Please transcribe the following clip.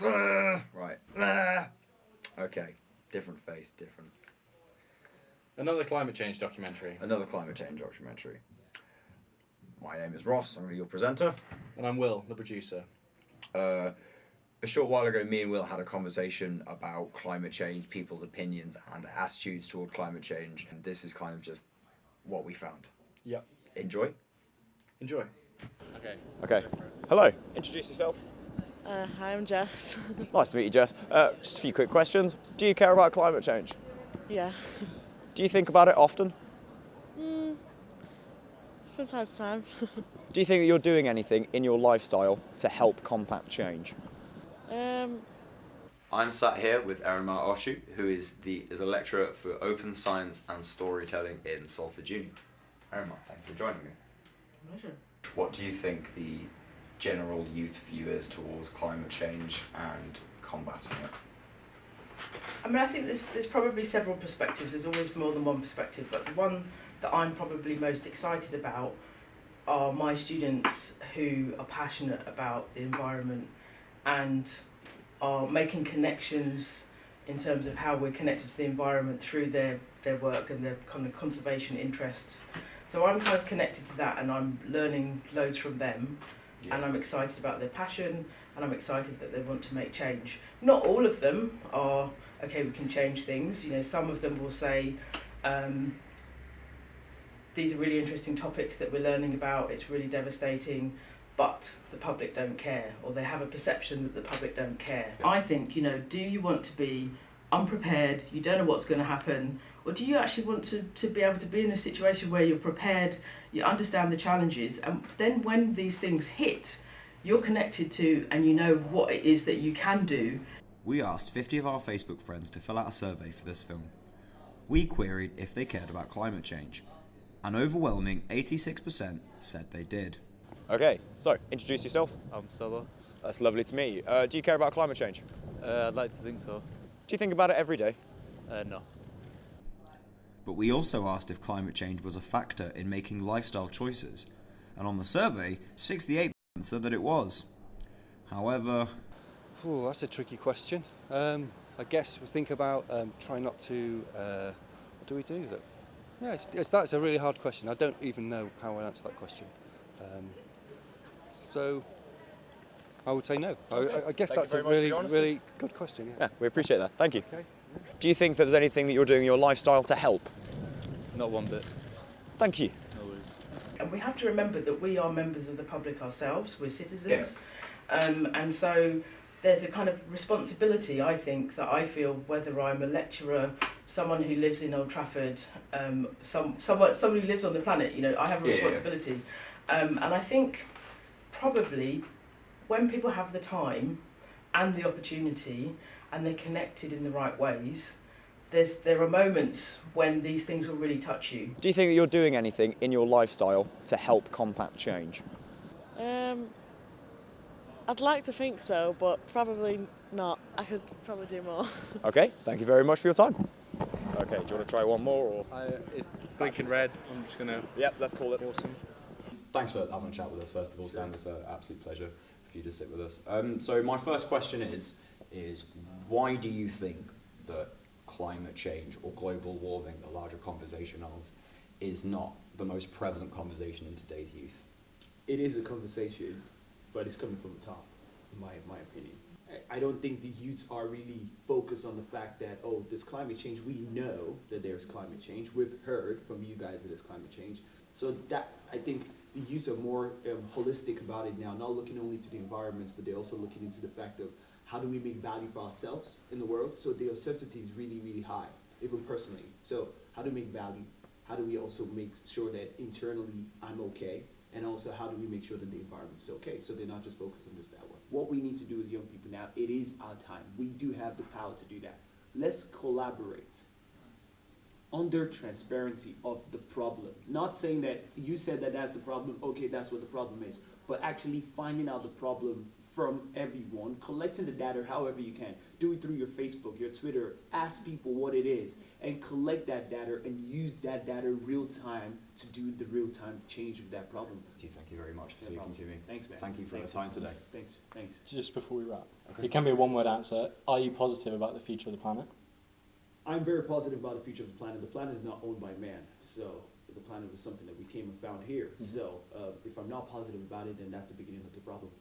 Right. Okay. Different face, different. Another climate change documentary. Another climate change documentary. My name is Ross, I'm your presenter. And I'm Will, the producer. A short while ago, me and Will had a conversation about climate change, people's opinions and attitudes toward climate change. And this is kind of just what we found. Yep. Enjoy. Enjoy. Okay. Hello. Introduce yourself. Hi, I'm Jess. Nice to meet you, Jess. Just a few quick questions. Do you care about climate change? Yeah. Do you think about it often? From time to time. Do you think that you're doing anything in your lifestyle to help combat change? I'm sat here with Erin Oshu, who is a lecturer for open science and storytelling in Salford Uni. Erin, thank you for joining me. Pleasure. What do you think the general youth view is towards climate change and combating it? I mean, I think there's probably several perspectives. There's always more than one perspective, but the one that I'm probably most excited about are my students who are passionate about the environment and are making connections in terms of how we're connected to the environment through their work and their kind of conservation interests. So I'm kind of connected to that and I'm learning loads from them. Yeah. And I'm excited about their passion and I'm excited that they want to make change. Not all of them are, okay, we can change things. You know, some of them will say, these are really interesting topics that we're learning about, it's really devastating, but the public don't care, or they have a perception that the public don't care. Yeah. I think, you know, do you want to be unprepared, you don't know what's going to happen, or do you actually want to be able to be in a situation where you're prepared, you understand the challenges, and then when these things hit, you're connected to and you know what it is that you can do. We asked 50 of our Facebook friends to fill out a survey for this film. We queried if they cared about climate change. An overwhelming 86% said they did. Okay, so introduce yourself. I'm Saba. That's lovely to meet you. Do you care about climate change? I'd like to think so. Do you think about it every day? No. But we also asked if climate change was a factor in making lifestyle choices. And on the survey, 68% said that it was. However... Ooh, that's a tricky question. I guess we think about trying not to... what do we do? Yeah, that's a really hard question. I don't even know how I answer that question. So I would say no. Okay. I guess Thank that's you a very much for your really, honesty. really good question. Yeah, we appreciate that. Thank you. Okay. Do you think that there's anything that you're doing in your lifestyle to help? Not one bit. Thank you. No worries. And we have to remember that we are members of the public ourselves, we're citizens. And so there's a kind of responsibility, I think, that I feel, whether I'm a lecturer, someone who lives in Old Trafford, someone who lives on the planet, you know, I have a responsibility. And I think probably when people have the time and the opportunity and they're connected in the right ways, there are moments when these things will really touch you. Do you think that you're doing anything in your lifestyle to help combat change? I'd like to think so, but probably not. I could probably do more. Okay, thank you very much for your time. Okay, do you want to try one more? Or? It's blinking red. I'm just going to... Yep, let's call it. Awesome. Thanks for having a chat with us, first of all, Sam. It's an absolute pleasure for you to sit with us. So my first question is why do you think that climate change or global warming, the larger conversation is not the most prevalent conversation in today's youth? It is a conversation, but it's coming from the top, in my opinion. I don't think the youths are really focused on the fact that, oh, there's climate change. We know that there's climate change. We've heard from you guys that there's climate change. So that, I think the youths are more holistic about it now, not looking only to the environment, but they're also looking into the fact of how do we make value for ourselves in the world. So their sensitivity is really, really high, even personally. So how do we make value? How do we also make sure that internally I'm okay? And also, how do we make sure that the environment is okay? So they're not just focused on just that one. What we need to do as young people now, it is our time. We do have the power to do that. Let's collaborate under transparency of the problem. Not saying that you said that that's the problem, okay, that's what the problem is. But actually finding out the problem from everyone, collecting the data however you can. Do it through your Facebook, your Twitter, ask people what it is, and collect that data and use that data real time to do the real time change of that problem. Thank you very much for No speaking problem. to me. Thanks, man. Thank you for your Thanks. time today. Thanks. Just before we wrap, Okay. it can be a one-word answer. Are you positive about the future of the planet? I'm very positive about the future of the planet. The planet is not owned by man, so the planet was something that we came and found here. So if I'm not positive about it, then that's the beginning of the problem.